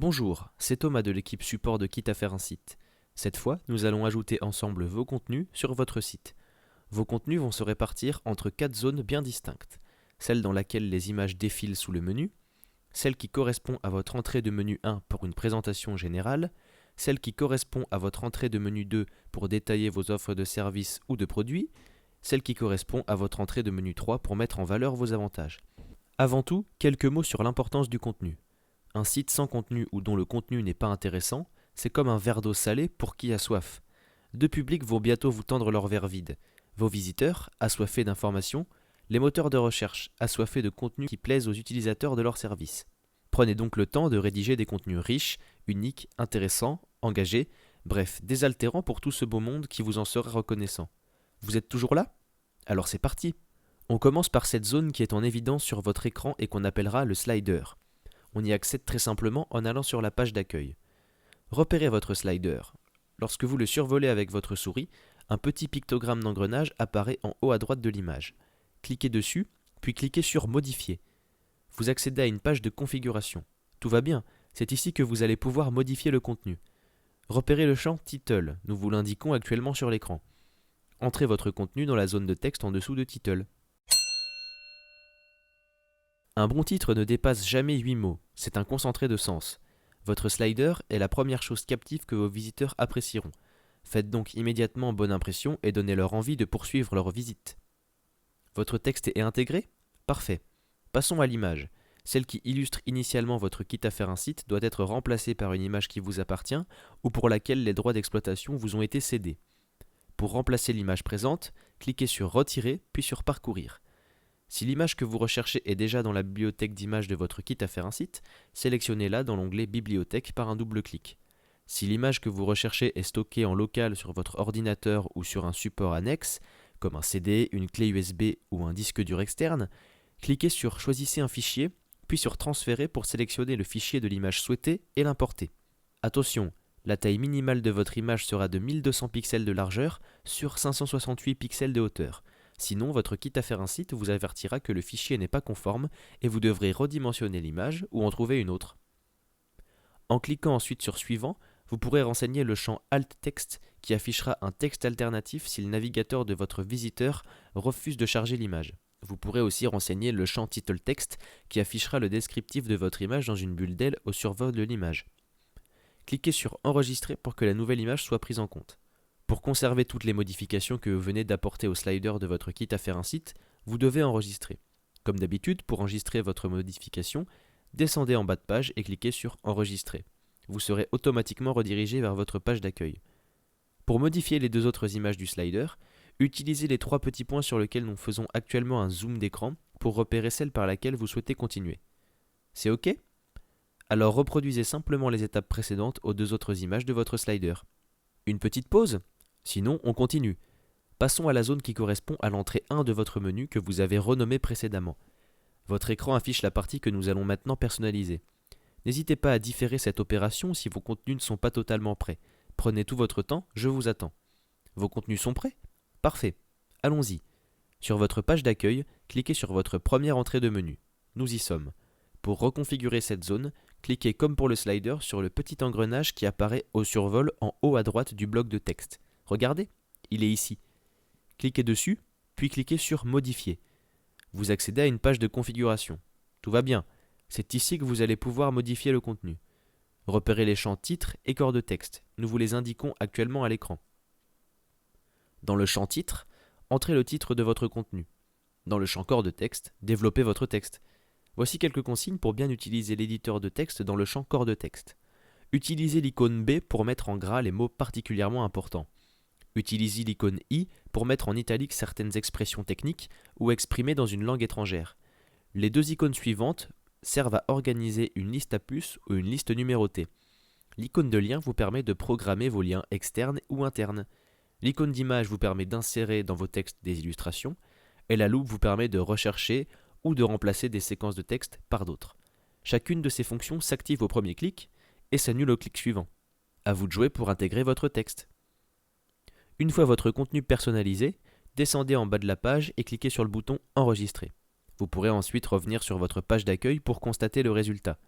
Bonjour, c'est Thomas de l'équipe support de Quitte à faire un site. Cette fois, nous allons ajouter ensemble vos contenus sur votre site. Vos contenus vont se répartir entre 4 zones bien distinctes. Celle dans laquelle les images défilent sous le menu, celle qui correspond à votre entrée de menu 1 pour une présentation générale, celle qui correspond à votre entrée de menu 2 pour détailler vos offres de services ou de produits, celle qui correspond à votre entrée de menu 3 pour mettre en valeur vos avantages. Avant tout, quelques mots sur l'importance du contenu. Un site sans contenu ou dont le contenu n'est pas intéressant, c'est comme un verre d'eau salée pour qui a soif. Deux publics vont bientôt vous tendre leur verre vide. Vos visiteurs, assoiffés d'informations, les moteurs de recherche, assoiffés de contenus qui plaisent aux utilisateurs de leur service. Prenez donc le temps de rédiger des contenus riches, uniques, intéressants, engagés, bref, désaltérants pour tout ce beau monde qui vous en sera reconnaissant. Vous êtes toujours là ? Alors c'est parti. On commence par cette zone qui est en évidence sur votre écran et qu'on appellera le slider. On y accède très simplement en allant sur la page d'accueil. Repérez votre slider. Lorsque vous le survolez avec votre souris, un petit pictogramme d'engrenage apparaît en haut à droite de l'image. Cliquez dessus, puis cliquez sur Modifier. Vous accédez à une page de configuration. Tout va bien, c'est ici que vous allez pouvoir modifier le contenu. Repérez le champ Title, nous vous l'indiquons actuellement sur l'écran. Entrez votre contenu dans la zone de texte en dessous de Title. Un bon titre ne dépasse jamais 8 mots, c'est un concentré de sens. Votre slider est la première chose captive que vos visiteurs apprécieront. Faites donc immédiatement bonne impression et donnez-leur envie de poursuivre leur visite. Votre texte est intégré ? Parfait. Passons à l'image. Celle qui illustre initialement votre Quitte à faire un site doit être remplacée par une image qui vous appartient ou pour laquelle les droits d'exploitation vous ont été cédés. Pour remplacer l'image présente, cliquez sur Retirer puis sur Parcourir. Si l'image que vous recherchez est déjà dans la bibliothèque d'images de votre Quitte à faire un site, sélectionnez-la dans l'onglet Bibliothèque par un double clic. Si l'image que vous recherchez est stockée en local sur votre ordinateur ou sur un support annexe, comme un CD, une clé USB ou un disque dur externe, cliquez sur Choisissez un fichier, puis sur Transférer pour sélectionner le fichier de l'image souhaitée et l'importer. Attention, la taille minimale de votre image sera de 1200 pixels de largeur sur 568 pixels de hauteur. Sinon, votre Quitte à faire un site vous avertira que le fichier n'est pas conforme et vous devrez redimensionner l'image ou en trouver une autre. En cliquant ensuite sur Suivant, vous pourrez renseigner le champ Alt Text qui affichera un texte alternatif si le navigateur de votre visiteur refuse de charger l'image. Vous pourrez aussi renseigner le champ Title Text qui affichera le descriptif de votre image dans une bulle d'aile au survol de l'image. Cliquez sur Enregistrer pour que la nouvelle image soit prise en compte. Pour conserver toutes les modifications que vous venez d'apporter au slider de votre Quitte à faire un site, vous devez enregistrer. Comme d'habitude, pour enregistrer votre modification, descendez en bas de page et cliquez sur Enregistrer. Vous serez automatiquement redirigé vers votre page d'accueil. Pour modifier les deux autres images du slider, utilisez les trois petits points sur lesquels nous faisons actuellement un zoom d'écran pour repérer celle par laquelle vous souhaitez continuer. C'est OK ? Alors reproduisez simplement les étapes précédentes aux deux autres images de votre slider. Une petite pause ? Sinon, on continue. Passons à la zone qui correspond à l'entrée 1 de votre menu que vous avez renommé précédemment. Votre écran affiche la partie que nous allons maintenant personnaliser. N'hésitez pas à différer cette opération si vos contenus ne sont pas totalement prêts. Prenez tout votre temps, je vous attends. Vos contenus sont prêts ? Parfait. Allons-y. Sur votre page d'accueil, cliquez sur votre première entrée de menu. Nous y sommes. Pour reconfigurer cette zone, cliquez comme pour le slider sur le petit engrenage qui apparaît au survol en haut à droite du bloc de texte. Regardez, il est ici. Cliquez dessus, puis cliquez sur Modifier. Vous accédez à une page de configuration. Tout va bien, c'est ici que vous allez pouvoir modifier le contenu. Repérez les champs titre et corps de texte. Nous vous les indiquons actuellement à l'écran. Dans le champ titre, entrez le titre de votre contenu. Dans le champ corps de texte, développez votre texte. Voici quelques consignes pour bien utiliser l'éditeur de texte dans le champ corps de texte. Utilisez l'icône B pour mettre en gras les mots particulièrement importants. Utilisez l'icône I pour mettre en italique certaines expressions techniques ou exprimées dans une langue étrangère. Les deux icônes suivantes servent à organiser une liste à puces ou une liste numérotée. L'icône de lien vous permet de programmer vos liens externes ou internes. L'icône d'image vous permet d'insérer dans vos textes des illustrations et la loupe vous permet de rechercher ou de remplacer des séquences de texte par d'autres. Chacune de ces fonctions s'active au premier clic et s'annule au clic suivant. À vous de jouer pour intégrer votre texte. Une fois votre contenu personnalisé, descendez en bas de la page et cliquez sur le bouton Enregistrer. Vous pourrez ensuite revenir sur votre page d'accueil pour constater le résultat.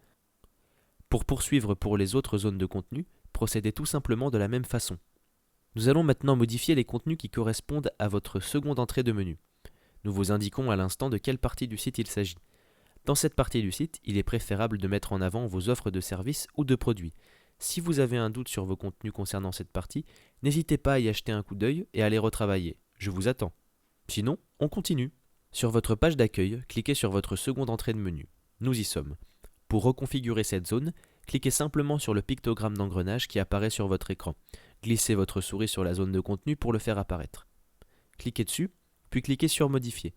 Pour poursuivre pour les autres zones de contenu, procédez tout simplement de la même façon. Nous allons maintenant modifier les contenus qui correspondent à votre seconde entrée de menu. Nous vous indiquons à l'instant de quelle partie du site il s'agit. Dans cette partie du site, il est préférable de mettre en avant vos offres de services ou de produits. Si vous avez un doute sur vos contenus concernant cette partie, n'hésitez pas à y jeter un coup d'œil et à les retravailler. Je vous attends. Sinon, on continue. Sur votre page d'accueil, cliquez sur votre seconde entrée de menu. Nous y sommes. Pour reconfigurer cette zone, cliquez simplement sur le pictogramme d'engrenage qui apparaît sur votre écran. Glissez votre souris sur la zone de contenu pour le faire apparaître. Cliquez dessus, puis cliquez sur Modifier.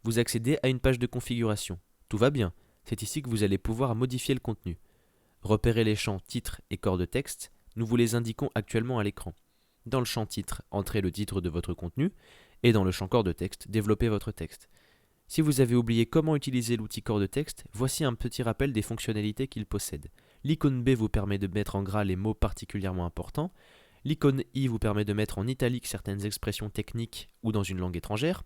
Vous accédez à une page de configuration. Tout va bien, c'est ici que vous allez pouvoir modifier le contenu. Repérez les champs titre et corps de texte, nous vous les indiquons actuellement à l'écran. Dans le champ titre, entrez le titre de votre contenu, et dans le champ corps de texte, développez votre texte. Si vous avez oublié comment utiliser l'outil corps de texte, voici un petit rappel des fonctionnalités qu'il possède. L'icône B vous permet de mettre en gras les mots particulièrement importants. L'icône I vous permet de mettre en italique certaines expressions techniques ou dans une langue étrangère.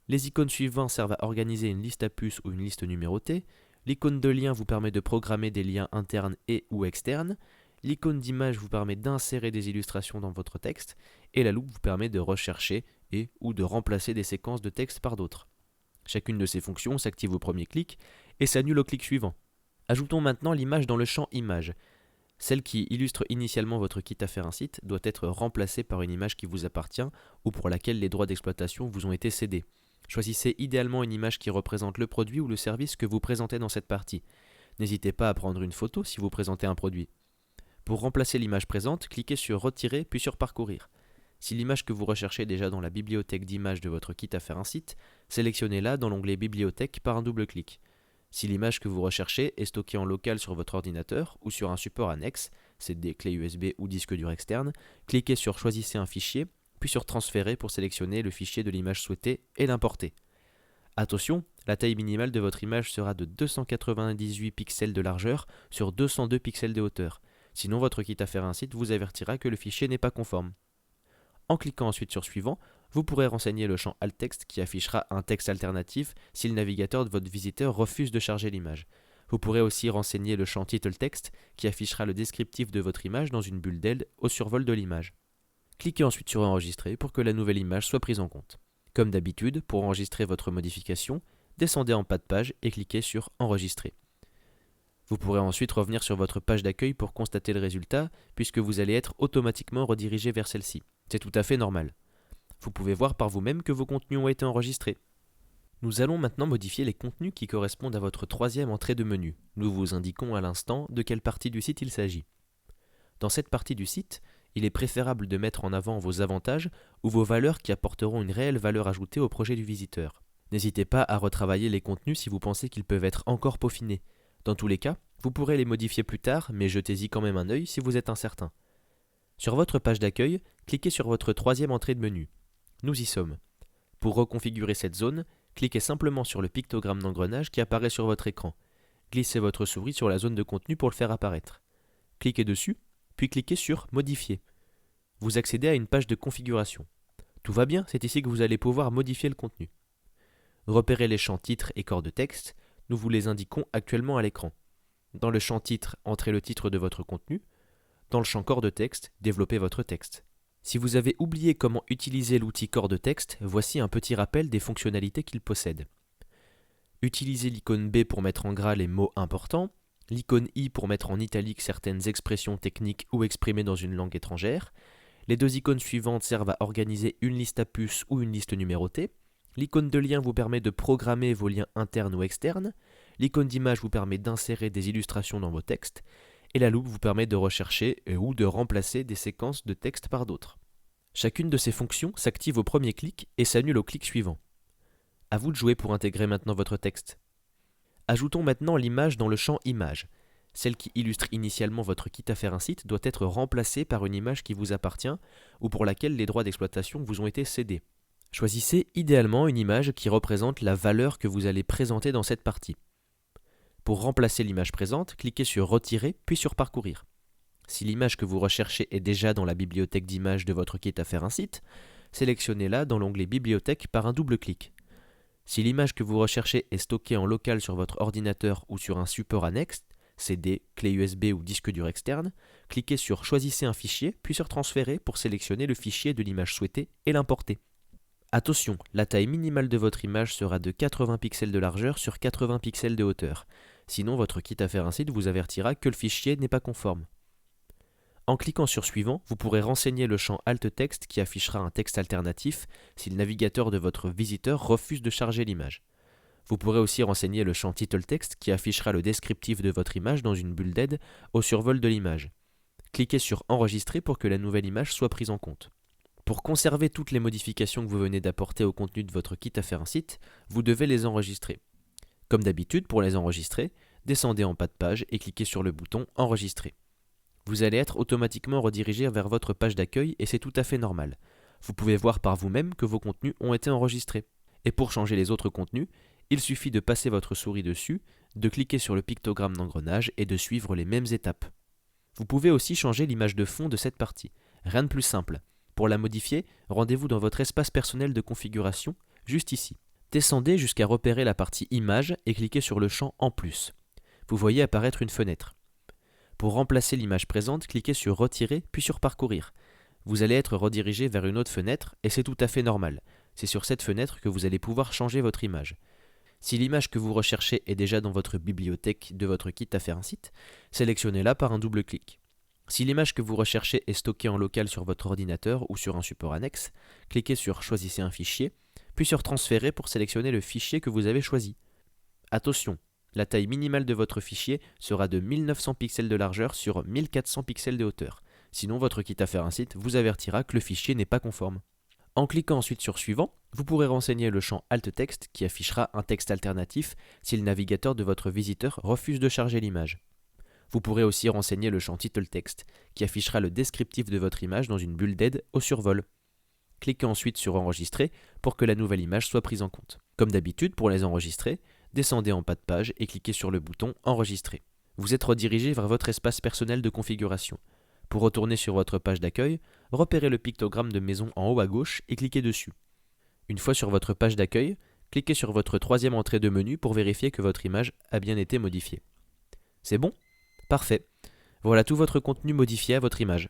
Les icônes suivantes servent à organiser une liste à puces ou une liste numérotée. L'icône de lien vous permet de programmer des liens internes et ou externes. L'icône d'image vous permet d'insérer des illustrations dans votre texte. Et la loupe vous permet de rechercher et ou de remplacer des séquences de texte par d'autres. Chacune de ces fonctions s'active au premier clic et s'annule au clic suivant. Ajoutons maintenant l'image dans le champ Image. Celle qui illustre initialement votre kit à faire un site doit être remplacée par une image qui vous appartient ou pour laquelle les droits d'exploitation vous ont été cédés. Choisissez idéalement une image qui représente le produit ou le service que vous présentez dans cette partie. N'hésitez pas à prendre une photo si vous présentez un produit. Pour remplacer l'image présente, cliquez sur Retirer puis sur Parcourir. Si l'image que vous recherchez est déjà dans la bibliothèque d'images de votre kit à faire un site, sélectionnez-la dans l'onglet Bibliothèque par un double clic. Si l'image que vous recherchez est stockée en local sur votre ordinateur ou sur un support annexe, CD, clé USB ou disque dur externe, cliquez sur Choisissez un fichier, puis sur Transférer pour sélectionner le fichier de l'image souhaitée et l'importer. Attention, la taille minimale de votre image sera de 298 pixels de largeur sur 202 pixels de hauteur. Sinon, votre kit à faire un site vous avertira que le fichier n'est pas conforme. En cliquant ensuite sur Suivant, vous pourrez renseigner le champ Alt Text qui affichera un texte alternatif si le navigateur de votre visiteur refuse de charger l'image. Vous pourrez aussi renseigner le champ Title Text qui affichera le descriptif de votre image dans une bulle d'aile au survol de l'image. Cliquez ensuite sur Enregistrer pour que la nouvelle image soit prise en compte. Comme d'habitude, pour enregistrer votre modification, descendez en bas de page et cliquez sur Enregistrer. Vous pourrez ensuite revenir sur votre page d'accueil pour constater le résultat, puisque vous allez être automatiquement redirigé vers celle-ci. C'est tout à fait normal. Vous pouvez voir par vous-même que vos contenus ont été enregistrés. Nous allons maintenant modifier les contenus qui correspondent à votre troisième entrée de menu. Nous vous indiquons à l'instant de quelle partie du site il s'agit. Dans cette partie du site, il est préférable de mettre en avant vos avantages ou vos valeurs qui apporteront une réelle valeur ajoutée au projet du visiteur. N'hésitez pas à retravailler les contenus si vous pensez qu'ils peuvent être encore peaufinés. Dans tous les cas, vous pourrez les modifier plus tard, mais jetez-y quand même un œil si vous êtes incertain. Sur votre page d'accueil, cliquez sur votre troisième entrée de menu. Nous y sommes. Pour reconfigurer cette zone, cliquez simplement sur le pictogramme d'engrenage qui apparaît sur votre écran. Glissez votre souris sur la zone de contenu pour le faire apparaître. Cliquez dessus, puis cliquez sur Modifier. Vous accédez à une page de configuration. Tout va bien, c'est ici que vous allez pouvoir modifier le contenu. Repérez les champs titre et corps de texte, nous vous les indiquons actuellement à l'écran. Dans le champ titre, entrez le titre de votre contenu. Dans le champ corps de texte, développez votre texte. Si vous avez oublié comment utiliser l'outil corps de texte, voici un petit rappel des fonctionnalités qu'il possède. Utilisez l'icône B pour mettre en gras les mots importants, l'icône I pour mettre en italique certaines expressions techniques ou exprimées dans une langue étrangère. Les deux icônes suivantes servent à organiser une liste à puces ou une liste numérotée. L'icône de lien vous permet de programmer vos liens internes ou externes. L'icône d'image vous permet d'insérer des illustrations dans vos textes. Et la loupe vous permet de rechercher ou de remplacer des séquences de texte par d'autres. Chacune de ces fonctions s'active au premier clic et s'annule au clic suivant. À vous de jouer pour intégrer maintenant votre texte. Ajoutons maintenant l'image dans le champ Image. Celle qui illustre initialement votre kit à faire un site doit être remplacée par une image qui vous appartient ou pour laquelle les droits d'exploitation vous ont été cédés. Choisissez idéalement une image qui représente la valeur que vous allez présenter dans cette partie. Pour remplacer l'image présente, cliquez sur Retirer puis sur Parcourir. Si l'image que vous recherchez est déjà dans la bibliothèque d'images de votre kit à faire un site, sélectionnez-la dans l'onglet Bibliothèque par un double clic. Si l'image que vous recherchez est stockée en local sur votre ordinateur ou sur un support annexe, CD, clé USB ou disque dur externe, cliquez sur Choisissez un fichier, puis sur Transférer pour sélectionner le fichier de l'image souhaitée et l'importer. Attention, la taille minimale de votre image sera de 80 pixels de largeur sur 80 pixels de hauteur. Sinon, votre kit à faire un site vous avertira que le fichier n'est pas conforme. En cliquant sur Suivant, vous pourrez renseigner le champ Alt Texte qui affichera un texte alternatif si le navigateur de votre visiteur refuse de charger l'image. Vous pourrez aussi renseigner le champ Title Text qui affichera le descriptif de votre image dans une bulle d'aide au survol de l'image. Cliquez sur Enregistrer pour que la nouvelle image soit prise en compte. Pour conserver toutes les modifications que vous venez d'apporter au contenu de votre kit à faire un site, vous devez les enregistrer. Comme d'habitude, pour les enregistrer, descendez en bas de page et cliquez sur le bouton Enregistrer. Vous allez être automatiquement redirigé vers votre page d'accueil et c'est tout à fait normal. Vous pouvez voir par vous-même que vos contenus ont été enregistrés. Et pour changer les autres contenus, il suffit de passer votre souris dessus, de cliquer sur le pictogramme d'engrenage et de suivre les mêmes étapes. Vous pouvez aussi changer l'image de fond de cette partie. Rien de plus simple. Pour la modifier, rendez-vous dans votre espace personnel de configuration, juste ici. Descendez jusqu'à repérer la partie Image et cliquez sur le champ En plus. Vous voyez apparaître une fenêtre. Pour remplacer l'image présente, cliquez sur Retirer puis sur Parcourir. Vous allez être redirigé vers une autre fenêtre et c'est tout à fait normal. C'est sur cette fenêtre que vous allez pouvoir changer votre image. Si l'image que vous recherchez est déjà dans votre bibliothèque de votre kit à faire un site, sélectionnez-la par un double clic. Si l'image que vous recherchez est stockée en local sur votre ordinateur ou sur un support annexe, cliquez sur Choisissez un fichier, puis sur Transférer pour sélectionner le fichier que vous avez choisi. Attention, la taille minimale de votre fichier sera de 1900 pixels de largeur sur 1400 pixels de hauteur. Sinon, votre kit à faire un site vous avertira que le fichier n'est pas conforme. En cliquant ensuite sur Suivant, vous pourrez renseigner le champ Alt Texte qui affichera un texte alternatif si le navigateur de votre visiteur refuse de charger l'image. Vous pourrez aussi renseigner le champ Title Text qui affichera le descriptif de votre image dans une bulle d'aide au survol. Cliquez ensuite sur Enregistrer pour que la nouvelle image soit prise en compte. Comme d'habitude, pour les enregistrer, descendez en bas de page et cliquez sur le bouton Enregistrer. Vous êtes redirigé vers votre espace personnel de configuration. Pour retourner sur votre page d'accueil, repérez le pictogramme de maison en haut à gauche et cliquez dessus. Une fois sur votre page d'accueil, cliquez sur votre troisième entrée de menu pour vérifier que votre image a bien été modifiée. C'est bon ? Parfait. Voilà tout votre contenu modifié à votre image.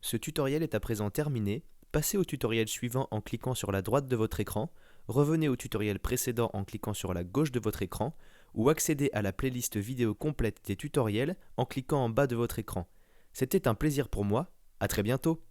Ce tutoriel est à présent terminé. Passez au tutoriel suivant en cliquant sur la droite de votre écran, revenez au tutoriel précédent en cliquant sur la gauche de votre écran, ou accédez à la playlist vidéo complète des tutoriels en cliquant en bas de votre écran. C'était un plaisir pour moi, à très bientôt.